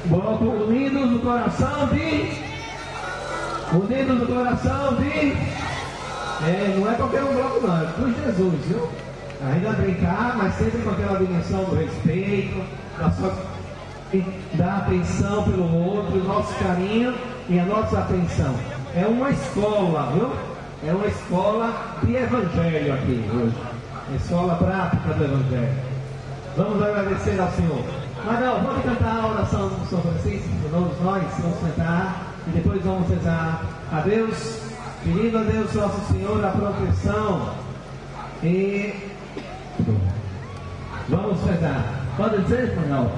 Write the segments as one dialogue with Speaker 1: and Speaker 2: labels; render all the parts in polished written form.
Speaker 1: Bloco Unidos do Coração de... não é qualquer um bloco não, é por Jesus, viu? Ainda brincar, mas sempre com aquela dimensão do respeito, da atenção pelo outro, o nosso carinho e a nossa atenção. É uma escola, viu? É uma escola de evangelho aqui hoje. Escola prática do evangelho. Vamos agradecer ao Senhor. Mas não, vamos cantar a oração do São Francisco, todos nós vamos cantar e depois vamos rezar a Deus, pedindo a Deus nosso Senhor a proteção e vamos rezar. Pode dizer, Manuel?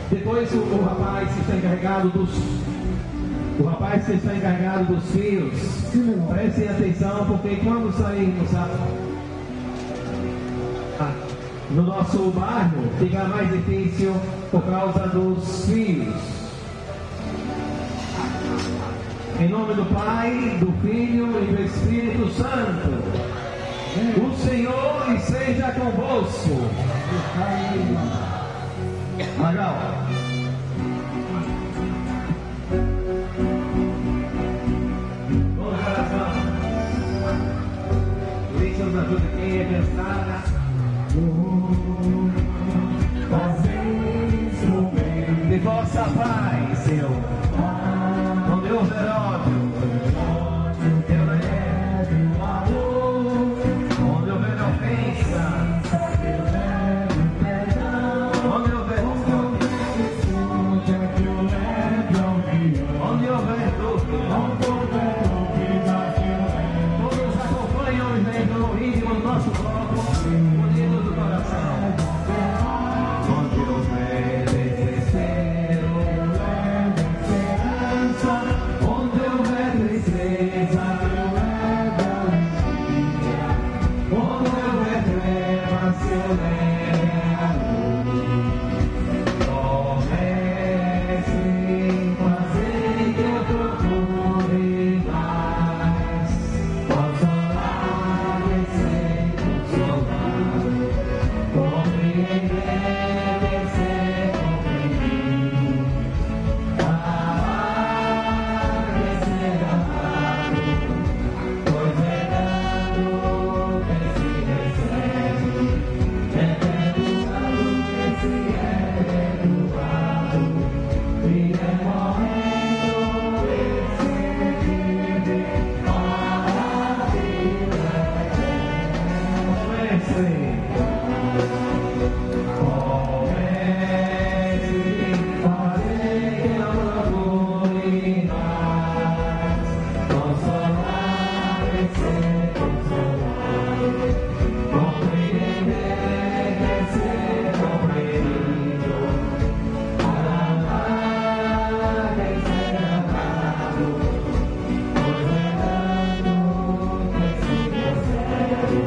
Speaker 1: Depois o rapaz que está encarregado dos fios, prestem atenção, porque quando sairmos no nosso bairro, fica mais difícil por causa dos fios. Em nome do Pai, do Filho e do Espírito Santo. O Senhor esteja convosco. Magal. Vamos para as mãos. Deus nos ajude quem é cansada. De vossa paz, Senhor. Com Deus é ódio. Eu levo o amor. Onde houver ofensa. Onde houver dúvida. Todos acompanham o ritmo do nosso corpo. Unidos do coração. Onde houver desespero, esperança. Onde houver tristeza, onde houver trevas, eu levo a luz. Comece a fazer que eu procure mais. Consolar e ser consolado. Compreender e ser compreendido. Amar e ser amado. Pois é dando que se recebe. É perdoado que se é perdoado. E é morrendo esse vive para a vida eterna. Comece a fazer que eu procure mais. Consolar e ser consolado. Compreender e ser compreendido. Amar e ser amado. Pois é dando que se recebe.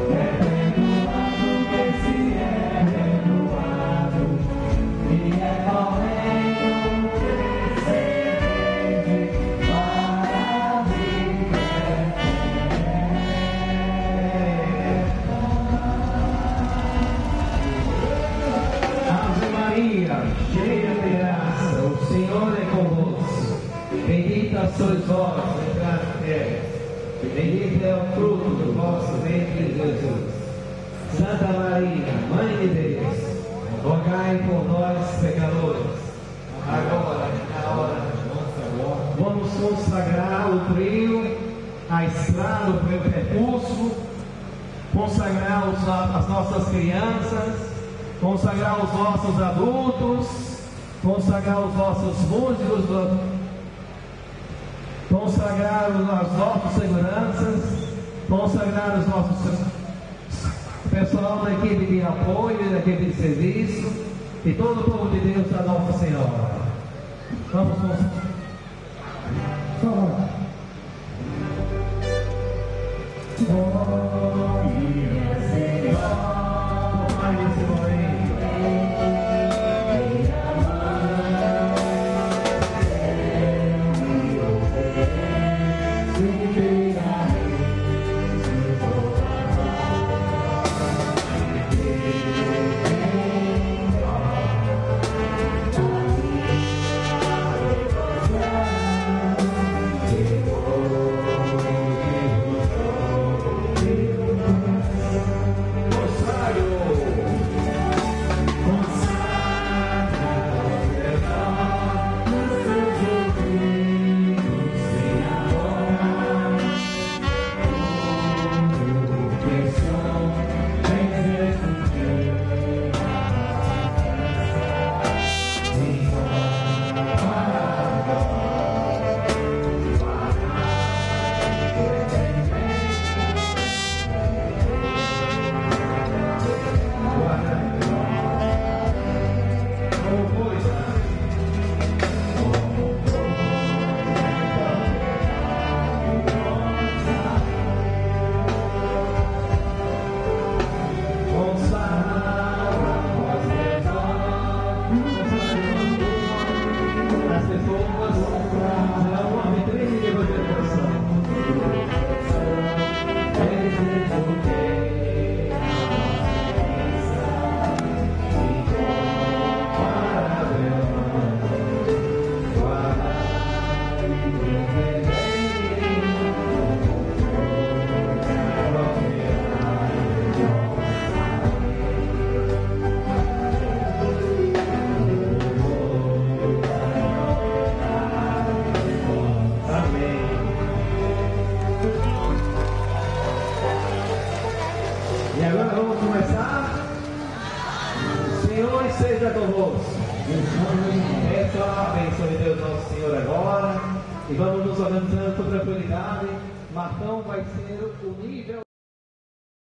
Speaker 1: É perdoado que se é perdoado. E é morrendo que se vive para a vida eterna. Ave Maria, cheia de graça, o Senhor é convosco. Bendita sois vós entre as mulheres. Bendito é o fruto do vosso ventre, Jesus. Santa Maria, Mãe de Deus, rogai por nós, pecadores, agora e na hora da nossa morte. Vamos consagrar o trio, a estrada, o percurso, consagrar as nossas crianças, consagrar os nossos adultos, consagrar os nossos músicos, consagrar as nossas seguranças, consagrar os nossos pessoal da equipe de apoio e da equipe de serviço e todo o povo de Deus da Nossa Senhora. Vamos consagrar. E agora vamos começar. O Senhor esteja convosco. Peço a bênção de Deus Nosso Senhor agora. E vamos nos organizando com tranquilidade. Martão vai ser o nível.